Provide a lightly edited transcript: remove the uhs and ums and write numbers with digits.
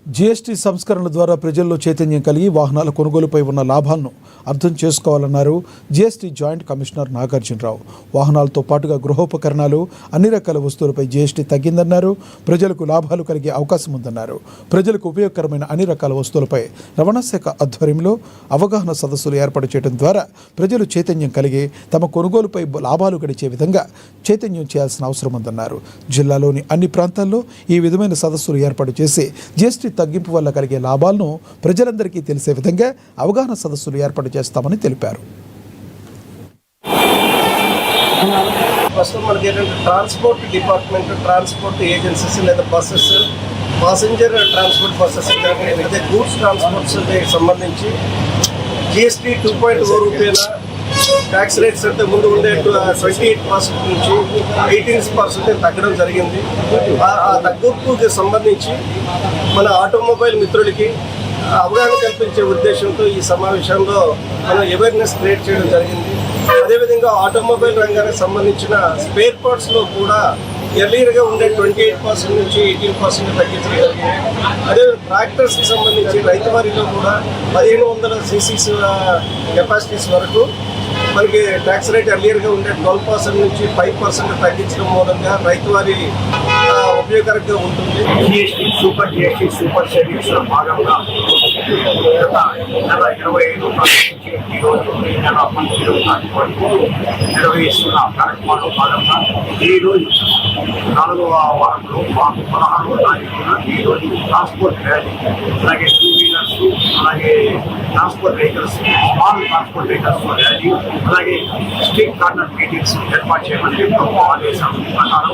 GST సంస్కరణల ద్వారా ప్రజల్లో చైతన్యం కలిగి వాహనాల కొనుగోలుపై ఉన్న లాభాలను అర్థం చేసుకోవాలన్నారు జీఎస్టీ జాయింట్ కమిషనర్ నాగార్జునరావు. వాహనాలతో పాటుగా గృహోపకరణాలు, అన్ని రకాల వస్తువులపై జీఎస్టీ తగ్గిందన్నారు. ప్రజలకు లాభాలు కలిగే అవకాశం ఉందన్నారు. ప్రజలకు ఉపయోగకరమైన అన్ని రకాల వస్తువులపై రవాణా శాఖ ఆధ్వర్యంలో అవగాహన సదస్సులు ఏర్పాటు చేయడం ద్వారా ప్రజలు చైతన్యం కలిగి తమ కొనుగోలుపై లాభాలు గడిచే విధంగా చైతన్యం చేయాల్సిన అవసరం ఉందన్నారు. జిల్లాలోని అన్ని ప్రాంతాల్లో ఈ విధమైన సదస్సులు ఏర్పాటు చేసి జీఎస్టీ తగ్గింపు వల్ల కలిగే లాభాలను ప్రజలందరికీ తెలిసే విధంగా అవగాహన సదస్సులు ఏర్పాటు చేస్తామని తెలిపారు. ప్రస్తుతం మనకి ఏంటంటే ట్రాన్స్పోర్ట్ డిపార్ట్మెంట్, ట్రాన్స్పోర్ట్ ఏజెన్సీస్ లేదా బస్సెస్, పాసెంజర్ ట్రాన్స్పోర్ట్ బస్సెస్ లేదా గూడ్స్ ట్రాన్స్పోర్ట్స్కి సంబంధించి జిఎస్టీ 2.0 రూపాయల ట్యాక్స్ రేట్స్ అంటే ముందు ఉండే 28% నుంచి 18% తగ్గడం జరిగింది. ఆ తగ్గింపుకి సంబంధించి మన ఆటోమొబైల్ మిత్రులకి అవగాహన కల్పించే ఉద్దేశంతో ఈ సమావేశంలో మనం అవేర్నెస్ క్రియేట్ చేయడం జరిగింది. అదేవిధంగా ఆటోమొబైల్ రంగానికి సంబంధించిన స్పేర్ పార్ట్స్లో కూడా ఎర్లీయర్గా ఉండే 28% నుంచి 18% తగ్గించడం జరిగింది. అదే ట్రాక్టర్స్కి సంబంధించి రైతు వారిలో కూడా 1500 cc కెపాసిటీస్ వరకు మనకి ట్యాక్స్ రేట్ ఎర్లీయర్గా ఉండే 12% నుంచి 5% తగ్గించడం మూలంగా రైతు వారి ఉపయోగకరంగా ఉంటుంది. జిఎస్టీ సూపర్ సేవింగ్స్ భాగంగా గత నెల 25 నుంచి ఈరోజు నెల 12 వరకు నిర్వహిస్తున్న కార్యక్రమంలో భాగంగా ఈరోజు 4వ వారంలో 16వ తారీఖున ఈరోజు ట్రాన్స్పోర్ట్ ర్యాలీ, అలాగే 2 వీలర్స్, అలాగే transport vehicles, small transport vehicles rally, అలాగే స్ట్రీట్ కార్నర్ మీటింగ్స్ ఏర్పాటు చేయమని ప్రభుత్వం ఆదేశాల ప్రకారం